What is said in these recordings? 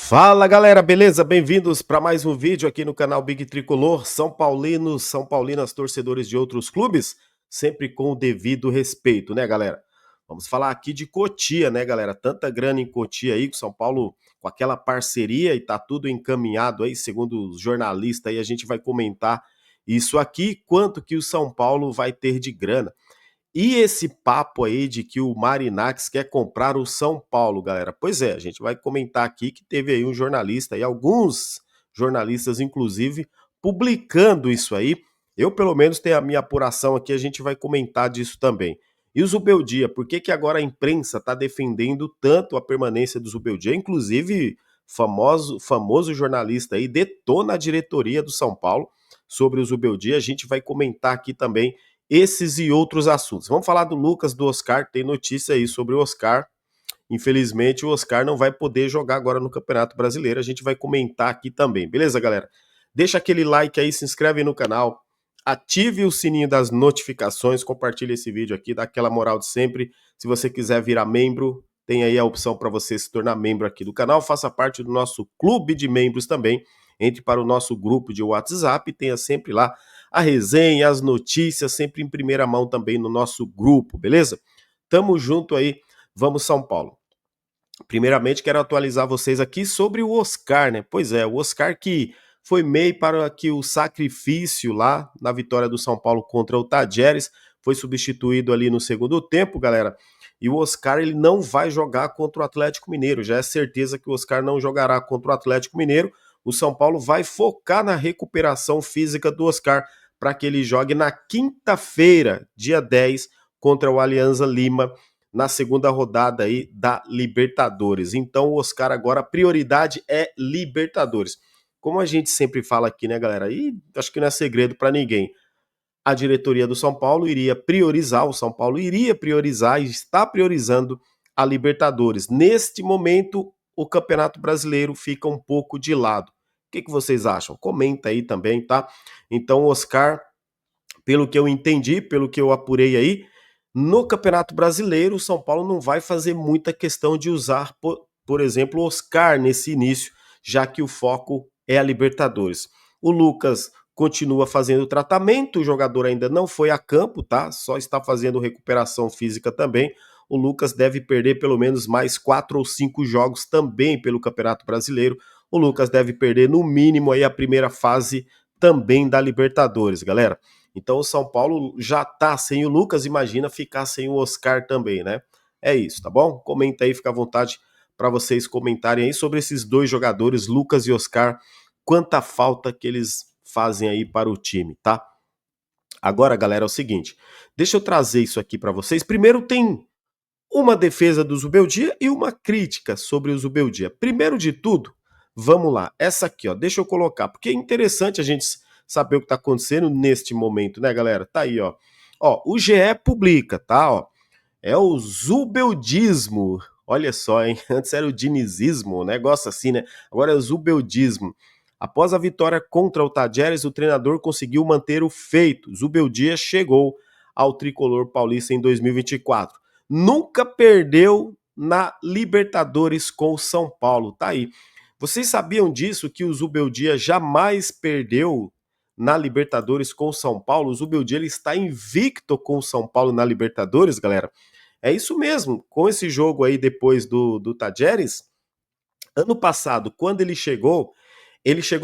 Fala galera, beleza? Bem-vindos para mais um vídeo aqui no canal Big Tricolor. São Paulinos, São Paulinas, torcedores de outros clubes, sempre com o devido respeito, né, galera? Vamos falar aqui de Cotia, né, galera? Tanta grana em Cotia aí, com São Paulo com aquela parceria e tá tudo encaminhado aí, segundo os jornalistas aí, a gente vai comentar isso aqui, quanto que o São Paulo vai ter de grana. E esse papo aí de que o Marinacks quer comprar o São Paulo, galera? Pois é, a gente vai comentar aqui que teve aí um jornalista e alguns jornalistas, inclusive, publicando isso aí. Eu, pelo menos, tenho a minha apuração aqui, a gente vai comentar disso também. E o Zubeldia, por que agora a imprensa está defendendo tanto a permanência do Zubeldia? Inclusive, famoso jornalista aí detona a diretoria do São Paulo sobre o Zubeldia. A gente vai comentar aqui também esses e outros assuntos. Vamos falar do Lucas, do Oscar, tem notícia aí sobre o Oscar. Infelizmente, o Oscar não vai poder jogar agora no Campeonato Brasileiro. A gente vai comentar aqui também, beleza, galera? Deixa aquele like aí, se inscreve no canal, ative o sininho das notificações, compartilha esse vídeo aqui, dá aquela moral de sempre. Se você quiser virar membro, tem aí a opção para você se tornar membro aqui do canal, faça parte do nosso clube de membros também. Entre para o nosso grupo de WhatsApp e tenha sempre lá a resenha, as notícias, sempre em primeira mão também no nosso grupo, beleza? Tamo junto aí, vamos São Paulo. Primeiramente, quero atualizar vocês aqui sobre o Oscar, né? Pois é, o Oscar que foi meio para que o sacrifício lá na vitória do São Paulo contra o Tadjeres, foi substituído ali no segundo tempo, galera. E o Oscar ele não vai jogar contra o Atlético Mineiro, já é certeza que o Oscar não jogará contra o Atlético Mineiro. O São Paulo vai focar na recuperação física do Oscar para que ele jogue na quinta-feira, dia 10, contra o Alianza Lima, na segunda rodada aí da Libertadores. Então o Oscar agora, a prioridade é Libertadores. Como a gente sempre fala aqui, né, galera? E acho que não é segredo para ninguém. A diretoria do São Paulo iria priorizar, o São Paulo iria priorizar e está priorizando a Libertadores. Neste momento, o Campeonato Brasileiro fica um pouco de lado. O que vocês acham? Comenta aí também, tá? Então, Oscar, pelo que eu entendi, pelo que eu apurei aí, no Campeonato Brasileiro, o São Paulo não vai fazer muita questão de usar, por exemplo, o Oscar nesse início, já que o foco é a Libertadores. O Lucas continua fazendo tratamento, o jogador ainda não foi a campo, tá? Só está fazendo recuperação física também. O Lucas deve perder pelo menos mais 4 ou 5 jogos também pelo Campeonato Brasileiro. O Lucas deve perder no mínimo aí a primeira fase também da Libertadores, galera. Então o São Paulo já tá sem o Lucas, imagina ficar sem o Oscar também, né? É isso, tá bom? Comenta aí, fica à vontade para vocês comentarem aí sobre esses dois jogadores, Lucas e Oscar, quanta falta que eles fazem aí para o time, tá? Agora, galera, é o seguinte, deixa eu trazer isso aqui para vocês. Primeiro tem uma defesa do Zubeldia e uma crítica sobre o Zubeldia. Primeiro de tudo, vamos lá, essa aqui, ó, deixa eu colocar, porque é interessante a gente saber o que está acontecendo neste momento, né, galera? Tá aí, ó. Ó, o GE publica, tá, ó. É o Zubeldismo. Olha só, hein? Antes era o dinizismo, um negócio assim, né? Agora é o Zubeldismo. Após a vitória contra o Tajeres, o treinador conseguiu manter o feito. Zubeldia chegou ao tricolor paulista em 2024. Nunca perdeu na Libertadores com o São Paulo. Tá aí. Vocês sabiam disso, que o Zubeldia jamais perdeu na Libertadores com o São Paulo? O Zubeldia ele está invicto com o São Paulo na Libertadores, galera. É isso mesmo. Com esse jogo aí depois do Tajeres, ano passado, quando ele chegou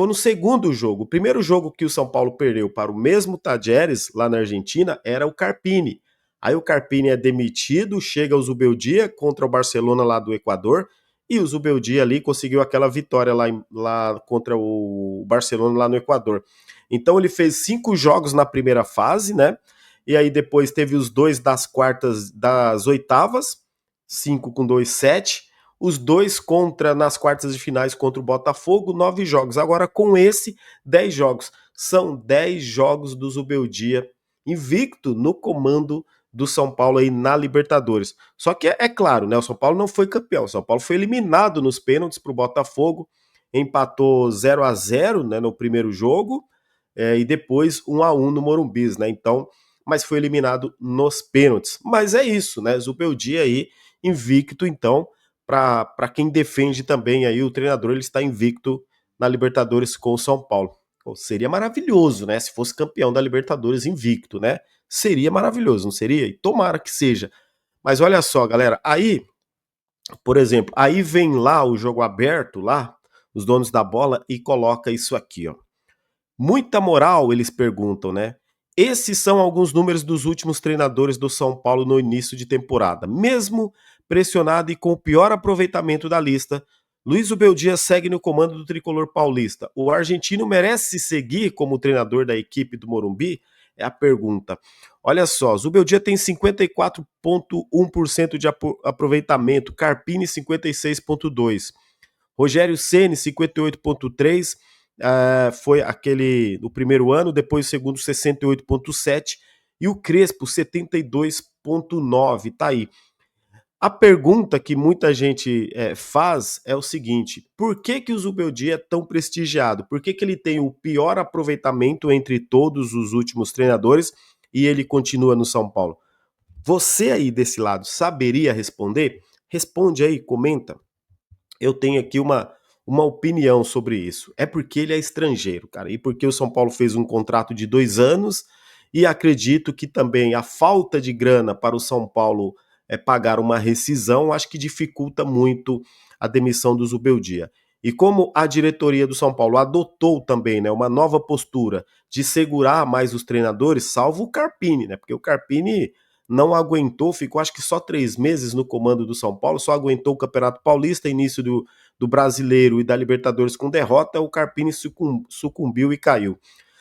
no segundo jogo. O primeiro jogo que o São Paulo perdeu para o mesmo Tajeres, lá na Argentina, era o Carpini. Aí o Carpini é demitido, chega o Zubeldia contra o Barcelona lá do Equador, e o Zubeldia ali conseguiu aquela vitória lá contra o Barcelona lá no Equador. Então ele fez 5 jogos na primeira fase, né? E aí depois teve os 2 das quartas, das oitavas, 5 com 2, 7. Os 2 contra nas quartas de finais contra o Botafogo, 9 jogos. Agora com esse, 10 jogos. São 10 jogos do Zubeldia invicto no comando do São Paulo aí na Libertadores. Só que é claro, né? O São Paulo não foi campeão. O São Paulo foi eliminado nos pênaltis para o Botafogo, empatou 0-0, né, no primeiro jogo, e depois 1-1 no Morumbi, né? Então, mas foi eliminado nos pênaltis. Mas é isso, né? Zubeldia aí invicto, então, para quem defende também aí o treinador, ele está invicto na Libertadores com o São Paulo. Pô, seria maravilhoso, né? Se fosse campeão da Libertadores invicto, né? Seria maravilhoso, não seria? E tomara que seja. Mas olha só, galera, aí, por exemplo, aí vem lá o jogo aberto lá, os donos da bola e coloca isso aqui, ó. Muita moral, eles perguntam, né? Esses são alguns números dos últimos treinadores do São Paulo no início de temporada. Mesmo pressionado e com o pior aproveitamento da lista, Luiz Ubeldia segue no comando do tricolor paulista. O argentino merece seguir como treinador da equipe do Morumbi? É a pergunta. Olha só, Zubeldia tem 54,1% de aproveitamento, Carpini 56,2%. Rogério Ceni 58,3, foi aquele do primeiro ano, depois o segundo 68,7 e o Crespo 72,9. Tá aí. A pergunta que muita gente faz é o seguinte: por que que o Zubeldia é tão prestigiado? Por que que ele tem o pior aproveitamento entre todos os últimos treinadores e ele continua no São Paulo? Você aí desse lado saberia responder? Responde aí, comenta. Eu tenho aqui uma opinião sobre isso. É porque ele é estrangeiro, cara, e porque o São Paulo fez um contrato de 2 anos e acredito que também a falta de grana para o São Paulo pagar uma rescisão, acho que dificulta muito a demissão do Zubeldia. E como a diretoria do São Paulo adotou também, né, uma nova postura de segurar mais os treinadores, salvo o Carpini, né, porque o Carpini não aguentou, ficou acho que só 3 meses no comando do São Paulo, só aguentou o Campeonato Paulista, início do Brasileiro e da Libertadores com derrota, o Carpini sucumbiu e caiu.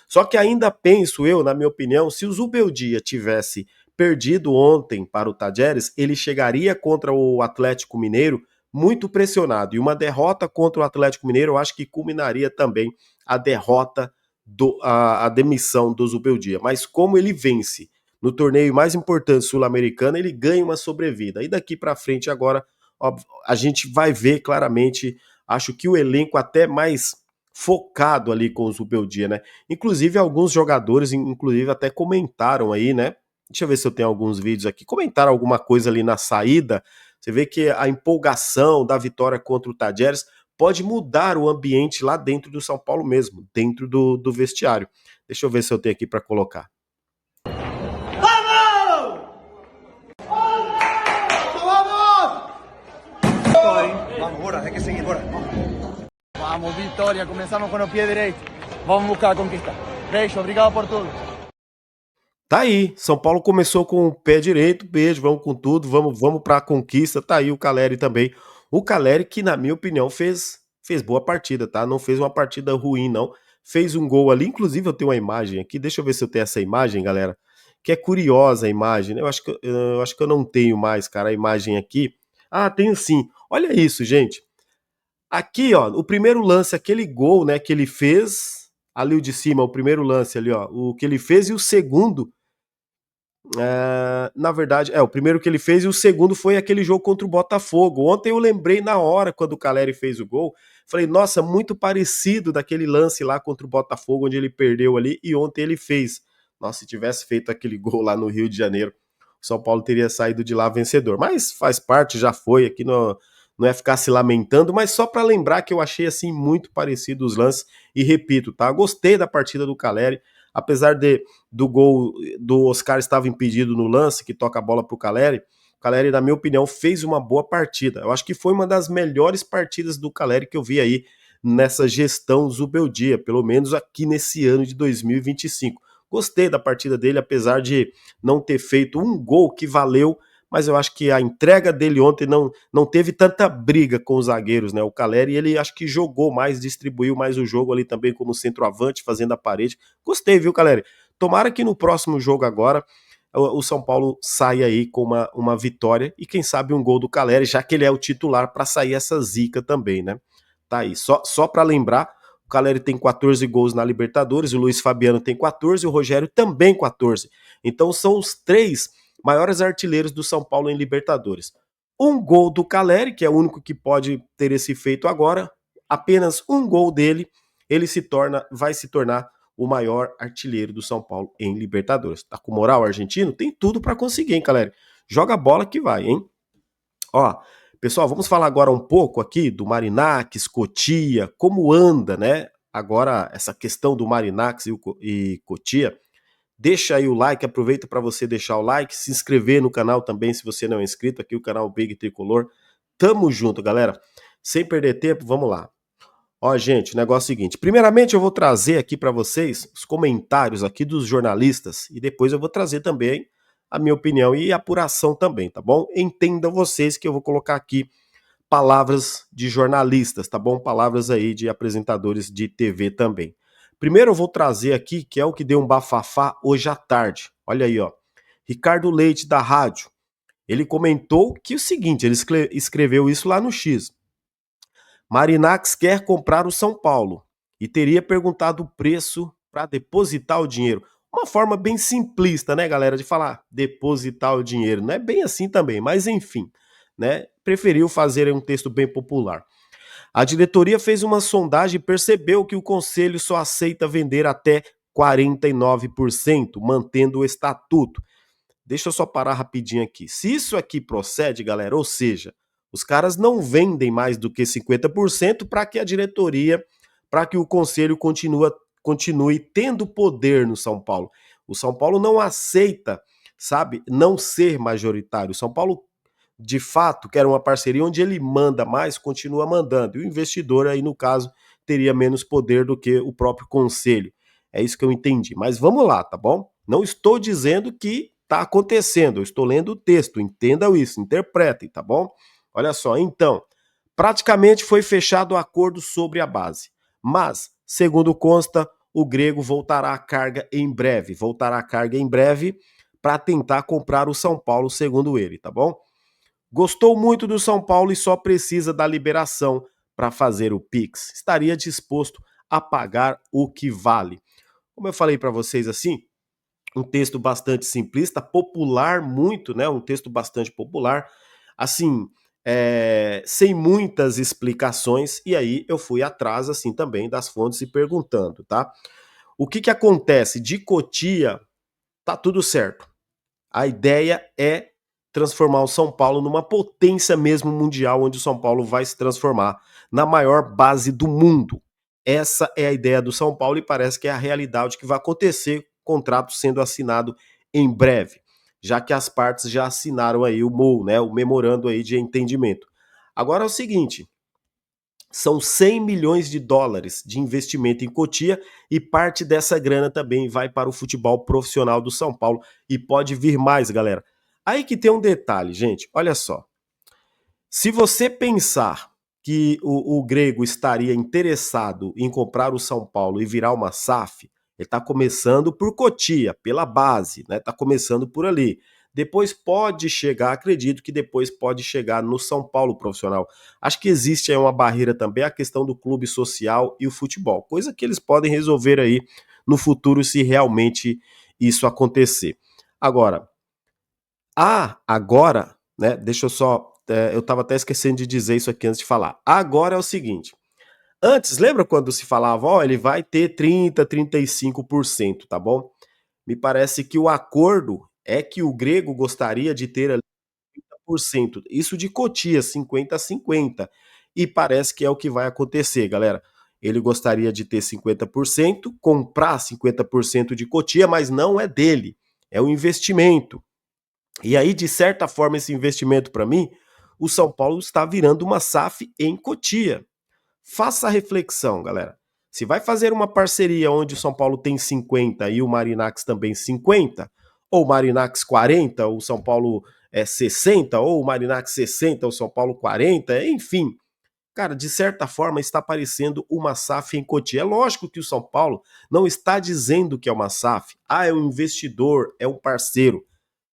Só que ainda penso eu, na minha opinião, se o Zubeldia tivesse perdido ontem para o Tajeres, ele chegaria contra o Atlético Mineiro muito pressionado. E uma derrota contra o Atlético Mineiro, eu acho que culminaria também a derrota, a demissão do Zubeldia. Mas como ele vence no torneio mais importante sul-americano, ele ganha uma sobrevida. E daqui para frente agora, óbvio, a gente vai ver claramente, acho que o elenco até mais focado ali com o Zubeldia, né? Inclusive alguns jogadores, inclusive até comentaram aí, né? Deixa eu ver se eu tenho alguns vídeos aqui. Comentaram alguma coisa ali na saída. Você vê que a empolgação da vitória contra o Tajeres pode mudar o ambiente lá dentro do São Paulo mesmo, dentro do vestiário. Deixa eu ver se eu tenho aqui para colocar. Vamos, Bora, hay que seguir, Bora. Vamos, Vitória, começamos com o pé direito. Vamos buscar a conquista. Beijo, obrigado por tudo. Tá aí, São Paulo começou com o pé direito, beijo, vamos com tudo, vamos para a conquista. Tá aí o Caleri também. O Caleri que, na minha opinião, fez boa partida, tá? Não fez uma partida ruim, não. Fez um gol ali, inclusive eu tenho uma imagem aqui, deixa eu ver se eu tenho essa imagem, galera, que é curiosa a imagem, né? Eu acho que eu não tenho mais, cara, a imagem aqui. Ah, tenho sim. Olha isso, gente. Aqui, ó, o primeiro lance, aquele gol, né, que ele fez, ali o de cima, o primeiro lance ali, ó, o que ele fez e o segundo, na verdade, o primeiro que ele fez e o segundo foi aquele jogo contra o Botafogo. Ontem eu lembrei na hora, quando o Caleri fez o gol, falei, nossa, muito parecido daquele lance lá contra o Botafogo, onde ele perdeu ali, e ontem ele fez. Nossa, se tivesse feito aquele gol lá no Rio de Janeiro, o São Paulo teria saído de lá vencedor. Mas faz parte, já foi, aqui não é ficar se lamentando, mas só para lembrar que eu achei assim muito parecido os lances, e repito, tá? Gostei da partida do Caleri, apesar do gol do Oscar estava impedido no lance, que toca a bola para o Caleri. O Caleri, na minha opinião, fez uma boa partida. Eu acho que foi uma das melhores partidas do Caleri que eu vi aí nessa gestão Zubeldia, pelo menos aqui nesse ano de 2025. Gostei da partida dele, apesar de não ter feito um gol que valeu, mas eu acho que a entrega dele ontem não teve tanta briga com os zagueiros, né? O Caleri, ele acho que jogou mais, distribuiu mais o jogo ali também como centroavante, fazendo a parede. Gostei, viu, Caleri? Tomara que no próximo jogo agora o São Paulo saia aí com uma vitória e quem sabe um gol do Caleri, já que ele é o titular para sair essa zica também, né? Tá aí, só para lembrar, o Caleri tem 14 gols na Libertadores, o Luiz Fabiano tem 14 e o Rogério também 14. Então são os 3 maiores artilheiros do São Paulo em Libertadores. Um gol do Caleri, que é o único que pode ter esse feito agora, apenas um gol dele, ele vai se tornar o maior artilheiro do São Paulo em Libertadores. Tá com moral argentino? Tem tudo para conseguir, hein, Caleri? Joga a bola que vai, hein? Ó, Pessoal, vamos falar agora um pouco aqui do Marinacks, Cotia, como anda, né? Agora, essa questão do Marinacks e Cotia. Deixa aí o like, aproveita para você deixar o like, se inscrever no canal também, se você não é inscrito, aqui o canal Big Tricolor. Tamo junto, galera. Sem perder tempo, vamos lá. Ó, gente, o negócio é o seguinte. Primeiramente, eu vou trazer aqui para vocês os comentários aqui dos jornalistas e depois eu vou trazer também a minha opinião e apuração também, tá bom? Entendam vocês que eu vou colocar aqui palavras de jornalistas, tá bom? Palavras aí de apresentadores de TV também. Primeiro eu vou trazer aqui, que é o que deu um bafafá hoje à tarde. Olha aí, ó. Ricardo Leite, da rádio. Ele comentou que o seguinte, ele escreveu isso lá no X. Marinacks quer comprar o São Paulo e teria perguntado o preço para depositar o dinheiro. Uma forma bem simplista, né, galera, de falar depositar o dinheiro. Não é bem assim também, mas enfim, né? Preferiu fazer um texto bem popular. A diretoria fez uma sondagem e percebeu que o conselho só aceita vender até 49%, mantendo o estatuto. Deixa eu só parar rapidinho aqui. Se isso aqui procede, galera, ou seja, os caras não vendem mais do que 50% para que a diretoria, para que o conselho continue tendo poder no São Paulo. O São Paulo não aceita, sabe, não ser majoritário. O São Paulo, de fato, quer uma parceria onde ele manda mais, continua mandando. E o investidor aí, no caso, teria menos poder do que o próprio conselho. É isso que eu entendi. Mas vamos lá, tá bom? Não estou dizendo que está acontecendo, eu estou lendo o texto, entendam isso, interpretem, tá bom? Olha só, então, praticamente foi fechado o acordo sobre a base, mas, segundo consta, o grego voltará à carga em breve, para tentar comprar o São Paulo, segundo ele, tá bom? Gostou muito do São Paulo e só precisa da liberação para fazer o Pix. Estaria disposto a pagar o que vale. Como eu falei para vocês assim, um texto bastante simplista, popular muito, né? Um texto bastante popular, assim, sem muitas explicações, e aí eu fui atrás, assim, também das fontes e perguntando, tá? O que que acontece? De Cotia, tá tudo certo. A ideia é transformar o São Paulo numa potência mesmo mundial, onde o São Paulo vai se transformar na maior base do mundo. Essa é a ideia do São Paulo e parece que é a realidade que vai acontecer, contrato sendo assinado em breve, já que as partes já assinaram aí o MOU, né, o memorando aí de entendimento. Agora é o seguinte, são 100 milhões de dólares de investimento em Cotia e parte dessa grana também vai para o futebol profissional do São Paulo e pode vir mais, galera. Aí que tem um detalhe, gente, olha só. Se você pensar que o grego estaria interessado em comprar o São Paulo e virar uma SAF, ele está começando por Cotia, pela base, né? Está começando por ali. Depois pode chegar, acredito que depois pode chegar no São Paulo profissional. Acho que existe aí uma barreira também, a questão do clube social e o futebol, coisa que eles podem resolver aí no futuro se realmente isso acontecer. Agora, né? Deixa eu só. Eu estava até esquecendo de dizer isso aqui antes de falar. Agora é o seguinte. Antes, lembra quando se falava, ó, ele vai ter 30, 35%, tá bom? Me parece que o acordo é que o grego gostaria de ter ali 30%. Isso de Cotia, 50 a 50. E parece que é o que vai acontecer, galera. Ele gostaria de ter 50%, comprar 50% de Cotia, mas não é dele. É um investimento. E aí, de certa forma, esse investimento para mim, o São Paulo está virando uma SAF em Cotia. Faça a reflexão, galera. Se vai fazer uma parceria onde o São Paulo tem 50 e o Marinacks também 50, ou o Marinacks 40, o São Paulo 60, ou o Marinacks 60, o São Paulo 40, enfim. Cara, de certa forma está parecendo uma SAF em Cotia. É lógico que o São Paulo não está dizendo que é uma SAF. Ah, é um investidor, é um parceiro.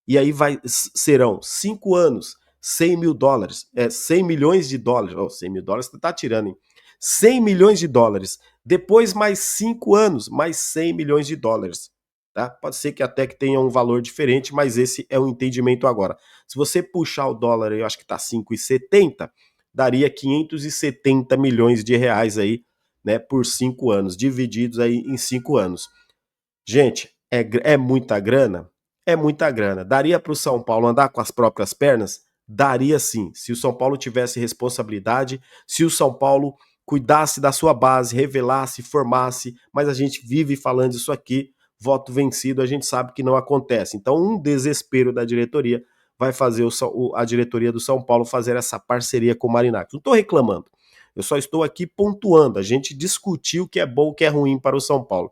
E aí serão 5 anos, 100 mil dólares, 100 milhões de dólares. Oh, 100 mil dólares você tá tirando, hein? 100 milhões de dólares. Depois mais 5 anos, mais 100 milhões de dólares. Tá? Pode ser que até que tenha um valor diferente, mas esse é o entendimento agora. Se você puxar o dólar, eu acho que tá 5,70, daria 570 milhões de reais aí, né, por 5 anos, divididos aí em 5 anos. Gente, é muita grana? É muita grana. Daria para o São Paulo andar com as próprias pernas? Daria sim, se o São Paulo tivesse responsabilidade, se o São Paulo cuidasse da sua base, revelasse, formasse, mas a gente vive falando isso aqui, voto vencido, a gente sabe que não acontece. Então, um desespero da diretoria vai fazer a diretoria do São Paulo fazer essa parceria com o Marinacos. Não estou reclamando, eu só estou aqui pontuando, a gente discutiu o que é bom, o que é ruim para o São Paulo.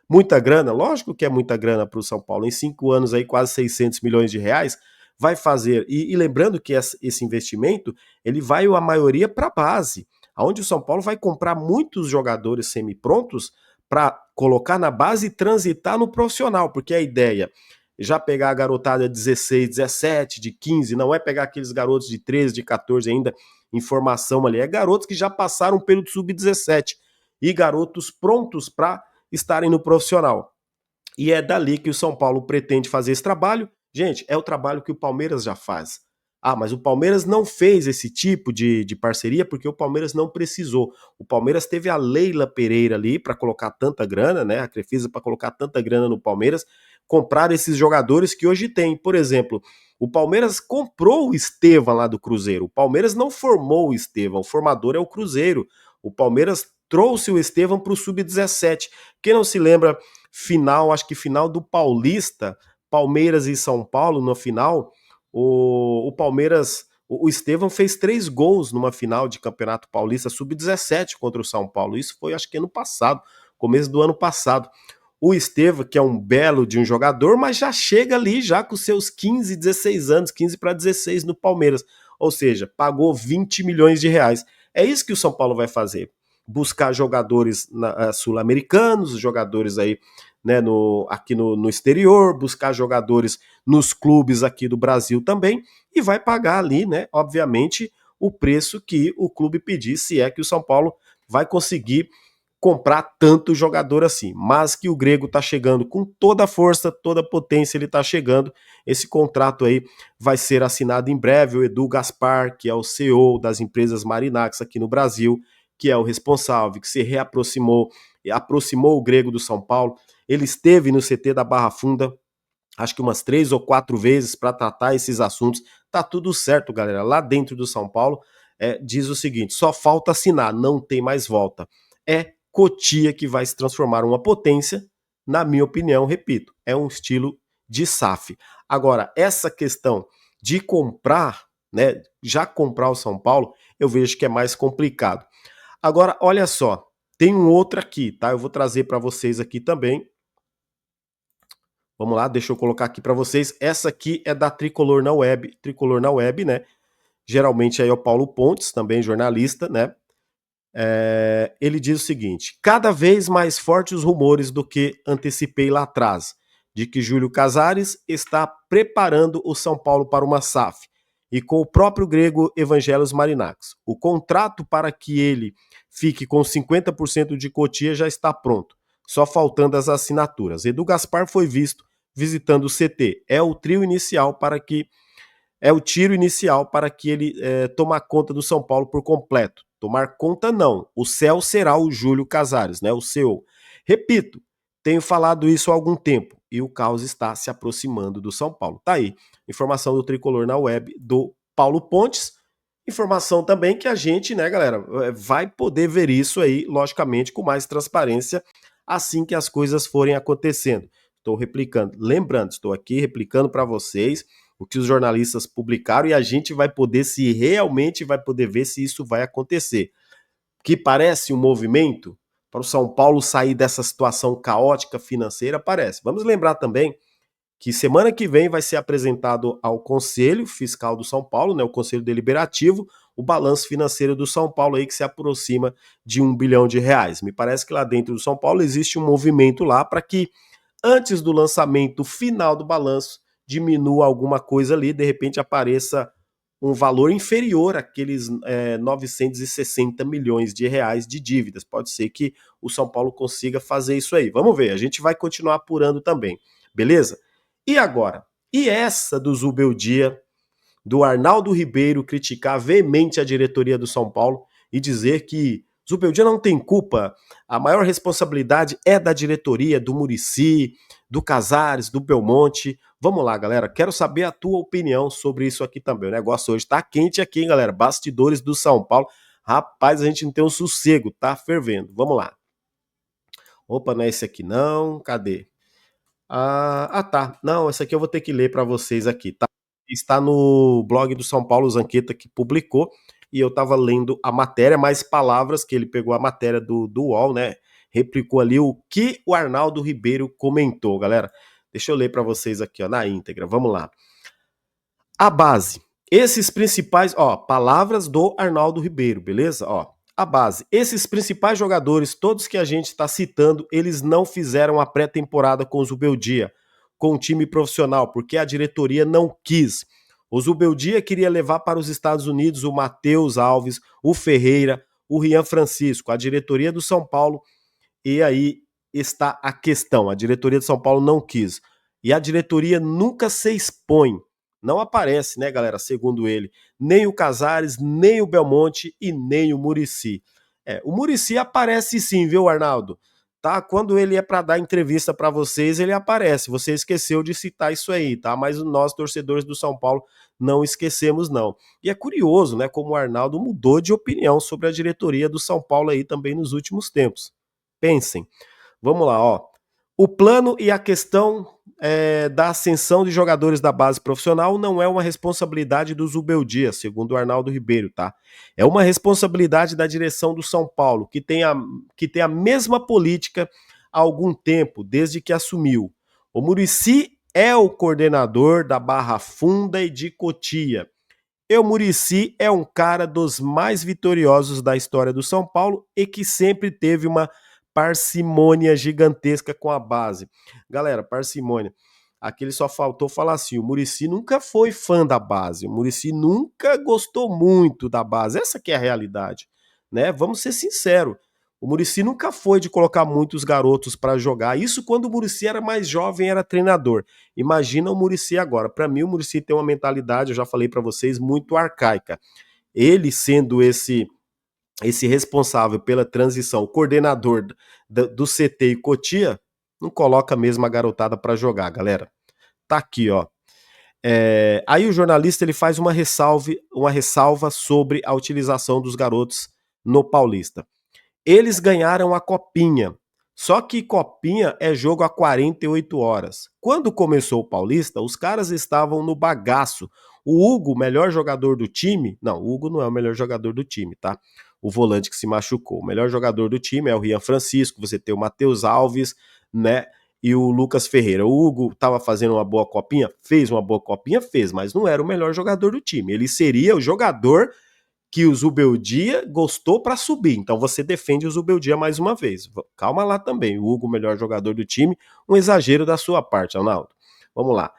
Muita grana? Lógico que é muita grana para o São Paulo. Em 5 anos, aí, quase 600 milhões de reais, vai fazer. E lembrando que esse investimento, ele vai, a maioria, para a base, onde o São Paulo vai comprar muitos jogadores semi-prontos para colocar na base e transitar no profissional, porque a ideia já pegar a garotada de 16, 17, de 15, não é pegar aqueles garotos de 13, de 14 ainda em formação ali, é garotos que já passaram pelo sub-17 e garotos prontos para estarem no profissional. E é dali que o São Paulo pretende fazer esse trabalho. Gente, é o trabalho que o Palmeiras já faz. Ah, mas o Palmeiras não fez esse tipo de parceria porque o Palmeiras não precisou. O Palmeiras teve a Leila Pereira ali para colocar tanta grana, né? A Crefisa para colocar tanta grana no Palmeiras, comprar esses jogadores que hoje tem. Por exemplo, o Palmeiras comprou o Estevão lá do Cruzeiro. O Palmeiras não formou o Estevão, o formador é o Cruzeiro. O Palmeiras trouxe o Estevão para o Sub-17. Quem não se lembra, final, acho que final do Paulista, Palmeiras e São Paulo, no final, o Palmeiras, o Estevão fez 3 gols numa final de Campeonato Paulista Sub-17 contra o São Paulo. Isso foi, acho que ano passado, começo do ano passado. O Estevão, que é um belo de um jogador, mas já chega ali já com seus 15, 16 anos, 15 para 16 no Palmeiras. Ou seja, pagou 20 milhões de reais. É isso que o São Paulo vai fazer. Buscar jogadores sul-americanos, jogadores aí, né, aqui no exterior, buscar jogadores nos clubes aqui do Brasil também, e vai pagar ali, né, obviamente, o preço que o clube pedir, se é que o São Paulo vai conseguir comprar tanto jogador assim, mas que o grego tá chegando com toda a força, toda a potência, ele tá chegando. Esse contrato aí vai ser assinado em breve. O Edu Gaspar, que é o CEO das empresas Marinax aqui no Brasil, que é o responsável, que se reaproximou e aproximou o grego do São Paulo. Ele esteve no CT da Barra Funda, acho que umas 3 ou 4 vezes para tratar esses assuntos. Tá tudo certo, galera. Lá dentro do São Paulo, diz o seguinte: só falta assinar, não tem mais volta. É Cotia que vai se transformar uma potência, na minha opinião, repito, é um estilo de SAF. Agora, essa questão de comprar, né, já comprar o São Paulo, eu vejo que é mais complicado. Agora, olha só, tem um outro aqui, tá? Eu vou trazer para vocês aqui também. Vamos lá, deixa eu colocar aqui para vocês. Essa aqui é da Tricolor na Web, né? Geralmente aí é o Paulo Pontes, também jornalista, né? Ele diz o seguinte: cada vez mais fortes os rumores do que antecipei lá atrás, de que Júlio Casares está preparando o São Paulo para uma SAF, e com o próprio grego Evangelos Marinakis. O contrato para que ele fique com 50% de Cotia já está pronto, só faltando as assinaturas. Edu Gaspar foi visto visitando o CT. É o tiro inicial para que ele tomar conta do São Paulo por completo. Tomar conta não, o céu será o Júlio Casares, né, o CEO. Repito, tenho falado isso há algum tempo e o caos está se aproximando do São Paulo. Tá aí, informação do Tricolor na Web do Paulo Pontes. Informação também que a gente, né, galera, vai poder ver isso aí, logicamente, com mais transparência assim que as coisas forem acontecendo. Estou replicando, lembrando, estou aqui replicando para vocês o que os jornalistas publicaram e a gente vai poder, se realmente vai poder ver se isso vai acontecer. Que parece um movimento para o São Paulo sair dessa situação caótica financeira, parece. Vamos lembrar também que semana que vem vai ser apresentado ao Conselho Fiscal do São Paulo, né, o Conselho Deliberativo, o balanço financeiro do São Paulo aí que se aproxima de R$1 bilhão. Me parece que lá dentro do São Paulo existe um movimento lá para que antes do lançamento final do balanço diminua alguma coisa ali, de repente apareça um valor inferior àqueles 960 milhões de reais de dívidas. Pode ser que o São Paulo consiga fazer isso aí. Vamos ver, a gente vai continuar apurando também, beleza? E agora? E essa do Zubeldia, do Arnaldo Ribeiro criticar veemente a diretoria do São Paulo e dizer que Zubeldia não tem culpa. A maior responsabilidade é da diretoria, do Muricy, do Casares, do Belmonte. Vamos lá, galera. Quero saber a tua opinião sobre isso aqui também. O negócio hoje tá quente aqui, hein, galera? Bastidores do São Paulo. Rapaz, a gente não tem um sossego, tá fervendo. Vamos lá. Opa, não é esse aqui não. Cadê? Tá. Não, esse aqui eu vou ter que ler para vocês aqui, tá? Está no blog do São Paulo Zanqueta que publicou e eu tava lendo a matéria, mais palavras que ele pegou a matéria do UOL, né? Replicou ali o que o Arnaldo Ribeiro comentou, galera. Deixa eu ler para vocês aqui, ó, na íntegra. Vamos lá. A base. Esses principais, ó, palavras do Arnaldo Ribeiro, beleza? Ó, a base. Esses principais jogadores, todos que a gente está citando, eles não fizeram a pré-temporada com o Zubeldia, com o time profissional, porque a diretoria não quis. O Zubeldia queria levar para os Estados Unidos o Matheus Alves, o Ferreira, o Rian Francisco, a diretoria do São Paulo, e aí está a questão. A diretoria de São Paulo não quis. E a diretoria nunca se expõe. Não aparece, né, galera? Segundo ele, nem o Casares, nem o Belmonte e nem o Muricy. O Muricy aparece sim, viu, Arnaldo? Tá? Quando ele é para dar entrevista para vocês, ele aparece. Você esqueceu de citar isso aí, tá? Mas nós, torcedores do São Paulo, não esquecemos, não. E é curioso, né, como o Arnaldo mudou de opinião sobre a diretoria do São Paulo aí também nos últimos tempos. Pensem. Vamos lá, ó. O plano e a questão da ascensão de jogadores da base profissional não é uma responsabilidade do Zubeldia, segundo o Arnaldo Ribeiro, tá? É uma responsabilidade da direção do São Paulo, que tem a mesma política há algum tempo, desde que assumiu. O Muricy é o coordenador da Barra Funda e de Cotia. E o Muricy é um cara dos mais vitoriosos da história do São Paulo e que sempre teve uma parcimônia gigantesca com a base. Galera, parcimônia. Aqui ele só faltou falar assim, o Muricy nunca foi fã da base, o Muricy nunca gostou muito da base, essa que é a realidade, né? Vamos ser sinceros, o Muricy nunca foi de colocar muitos garotos para jogar, isso quando o Muricy era mais jovem, era treinador. Imagina o Muricy agora. Para mim o Muricy tem uma mentalidade, eu já falei para vocês, muito arcaica. Ele sendo esse responsável pela transição, o coordenador do CT e Cotia, não coloca mesmo a garotada para jogar, galera. Tá aqui, ó. Aí o jornalista ele faz uma ressalva sobre a utilização dos garotos no Paulista. Eles ganharam a Copinha, só que Copinha é jogo a 48 horas. Quando começou o Paulista, os caras estavam no bagaço. O Hugo, o melhor jogador do time, não, o Hugo não é o melhor jogador do time, tá? O volante que se machucou. O melhor jogador do time é o Rian Francisco, você tem o Matheus Alves, né? E o Lucas Ferreira. O Hugo estava fazendo uma boa copinha? Fez uma boa copinha? Fez, mas não era o melhor jogador do time. Ele seria o jogador que o Zubeldia gostou para subir. Então você defende o Zubeldia mais uma vez. Calma lá também. O Hugo, o melhor jogador do time, um exagero da sua parte, Arnaldo. Vamos lá.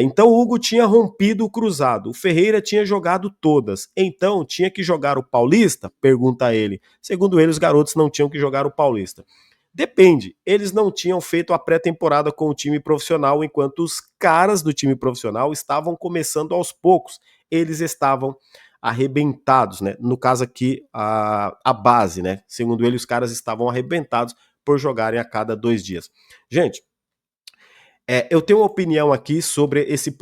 Então o Hugo tinha rompido o cruzado, o Ferreira tinha jogado todas, então tinha que jogar o Paulista? Pergunta ele. Segundo ele, os garotos não tinham que jogar o Paulista. Depende, eles não tinham feito a pré-temporada com o time profissional, enquanto os caras do time profissional estavam começando aos poucos, eles estavam arrebentados, né? No caso aqui, a base, né? Segundo ele, os caras estavam arrebentados por jogarem a cada 2 dias. Gente, eu tenho uma opinião aqui sobre esse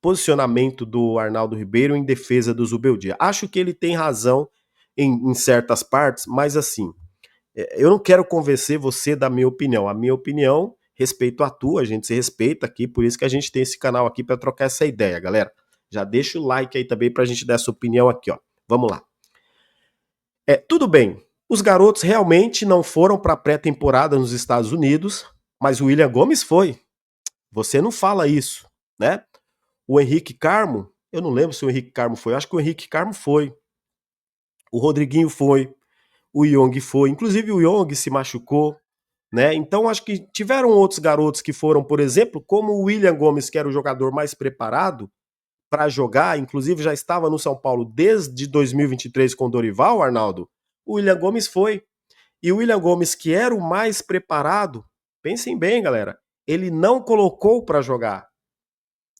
posicionamento do Arnaldo Ribeiro em defesa do Zubeldia. Acho que ele tem razão em certas partes, mas assim, eu não quero convencer você da minha opinião. A minha opinião, respeito a tua, a gente se respeita aqui, por isso que a gente tem esse canal aqui para trocar essa ideia, galera. Já deixa o like aí também pra gente dar essa opinião aqui, ó. Vamos lá. Tudo bem, os garotos realmente não foram para pré-temporada nos Estados Unidos, mas o William Gomes foi. Você não fala isso, né? O Henrique Carmo, eu não lembro se o Henrique Carmo foi, eu acho que o Henrique Carmo foi. O Rodriguinho foi, o Young foi, inclusive o Young se machucou, né? Então acho que tiveram outros garotos que foram, por exemplo, como o William Gomes, que era o jogador mais preparado para jogar, inclusive já estava no São Paulo desde 2023 com o Dorival, Arnaldo. O William Gomes foi. E o William Gomes, que era o mais preparado, pensem bem, galera, ele não colocou para jogar.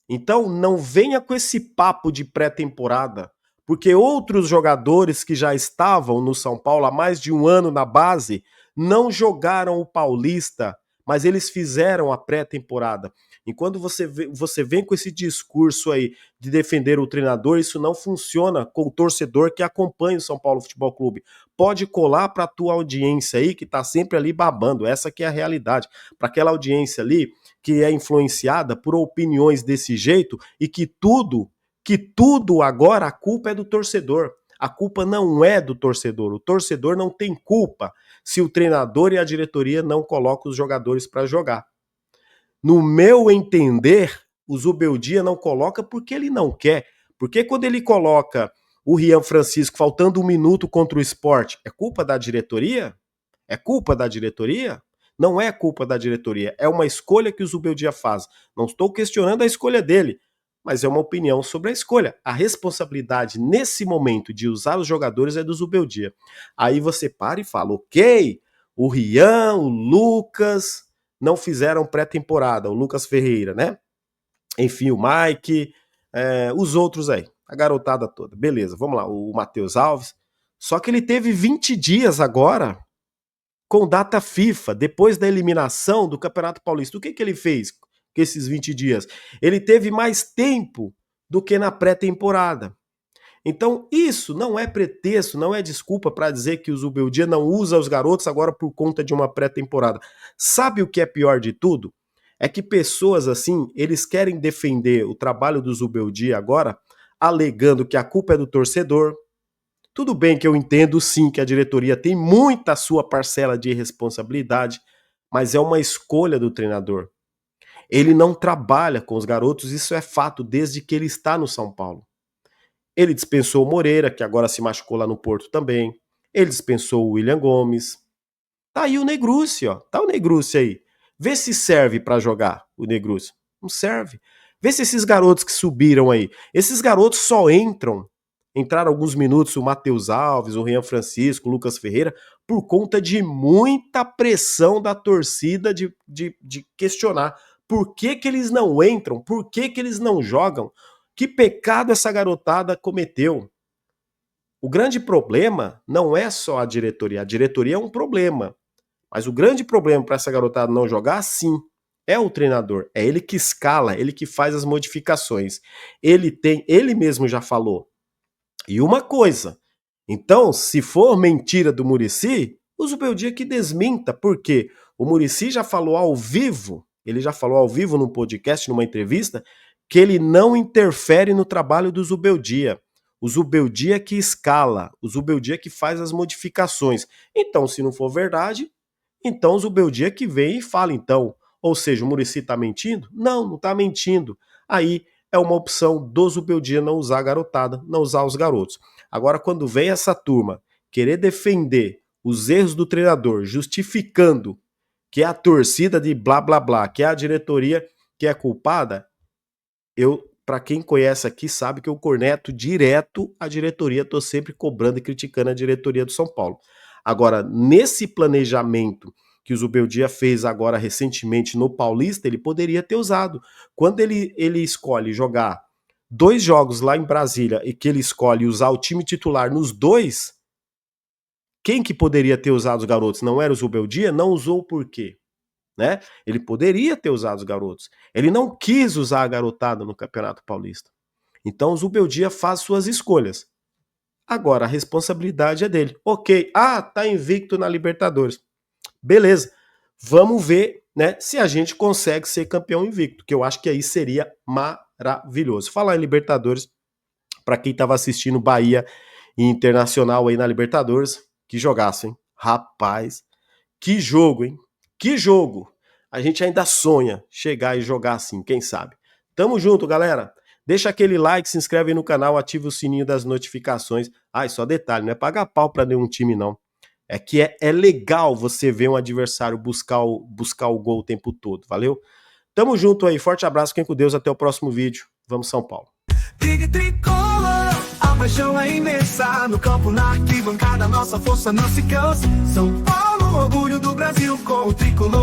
Então não venha com esse papo de pré-temporada, porque outros jogadores que já estavam no São Paulo há mais de um ano na base não jogaram o Paulista, mas eles fizeram a pré-temporada. E quando você vem com esse discurso aí de defender o treinador, isso não funciona com o torcedor que acompanha o São Paulo Futebol Clube. Pode colar para a tua audiência aí, que está sempre ali babando, essa que é a realidade. Para aquela audiência ali que é influenciada por opiniões desse jeito e que tudo agora a culpa é do torcedor. A culpa não é do torcedor. O torcedor não tem culpa se o treinador e a diretoria não colocam os jogadores para jogar. No meu entender, o Zubeldia não coloca porque ele não quer. Porque quando ele coloca o Rian Francisco faltando 1 minuto contra o Sport, é culpa da diretoria? É culpa da diretoria? Não é culpa da diretoria. É uma escolha que o Zubeldia faz. Não estou questionando a escolha dele, mas é uma opinião sobre a escolha. A responsabilidade nesse momento de usar os jogadores é do Zubeldia. Aí você para e fala, ok, o Rian, o Lucas não fizeram pré-temporada, o Lucas Ferreira, né? Enfim, o Mike, os outros aí, a garotada toda. Beleza, vamos lá, o Matheus Alves. Só que ele teve 20 dias agora com data FIFA, depois da eliminação do Campeonato Paulista. O que ele fez com esses 20 dias? Ele teve mais tempo do que na pré-temporada. Então, isso não é pretexto, não é desculpa para dizer que o Zubeldia não usa os garotos agora por conta de uma pré-temporada. Sabe o que é pior de tudo? É que pessoas assim, eles querem defender o trabalho do Zubeldia agora, alegando que a culpa é do torcedor. Tudo bem que eu entendo sim que a diretoria tem muita sua parcela de responsabilidade, mas é uma escolha do treinador. Ele não trabalha com os garotos, isso é fato, desde que ele está no São Paulo. Ele dispensou o Moreira, que agora se machucou lá no Porto também. Ele dispensou o William Gomes. Tá aí o Negrucci, ó. Tá o Negrucci aí. Vê se serve pra jogar o Negrucci. Não serve. Vê se esses garotos que subiram aí. Esses garotos só entraram alguns minutos o Matheus Alves, o Rian Francisco, o Lucas Ferreira, por conta de muita pressão da torcida de questionar por que eles não entram, por que eles não jogam. Que pecado essa garotada cometeu? O grande problema não é só a diretoria é um problema, mas o grande problema para essa garotada não jogar, sim, é o treinador, é ele que escala, ele que faz as modificações, ele mesmo já falou. E uma coisa, então, se for mentira do Muricy, o Zubeldia que desminta, porque o Muricy já falou ao vivo, ele já falou ao vivo num podcast, numa entrevista, que ele não interfere no trabalho do Zubeldia. O Zubeldia que escala, o Zubeldia que faz as modificações. Então, se não for verdade, então o Zubeldia que vem e fala então. Ou seja, o Muricy tá mentindo? Não, não tá mentindo. Aí é uma opção do Zubeldia não usar a garotada, não usar os garotos. Agora, quando vem essa turma querer defender os erros do treinador, justificando que é a torcida de blá blá blá, que é a diretoria que é culpada, para quem conhece aqui, sabe que eu corneto direto a diretoria, tô sempre cobrando e criticando a diretoria do São Paulo. Agora, nesse planejamento que o Zubeldia fez agora recentemente no Paulista, ele poderia ter usado. Quando ele escolhe jogar 2 jogos lá em Brasília e que ele escolhe usar o time titular nos 2, quem que poderia ter usado os garotos? Não era o Zubeldia? Não usou por quê? Né? Ele poderia ter usado os garotos. Ele não quis usar a garotada no Campeonato Paulista. Então o Zubeldia faz suas escolhas. Agora a responsabilidade é dele. Ok, tá invicto na Libertadores. Beleza, vamos ver, né, se a gente consegue ser campeão invicto, que eu acho que aí seria maravilhoso. Falar em Libertadores, para quem estava assistindo Bahia e Internacional aí na Libertadores, que jogaço, hein? Rapaz, que jogo, hein? Que jogo! A gente ainda sonha chegar e jogar assim, quem sabe? Tamo junto, galera! Deixa aquele like, se inscreve aí no canal, ativa o sininho das notificações. E só detalhe, não é pagar pau pra nenhum time, não. É que é legal você ver um adversário buscar o gol o tempo todo, valeu? Tamo junto aí, forte abraço, fiquem com Deus, até o próximo vídeo. Vamos São Paulo! Big Tricolor, a paixão é imensa, no campo, na arquibancada, nossa força não se cansa. São Paulo, orgulho do Brasil com o Tricolor.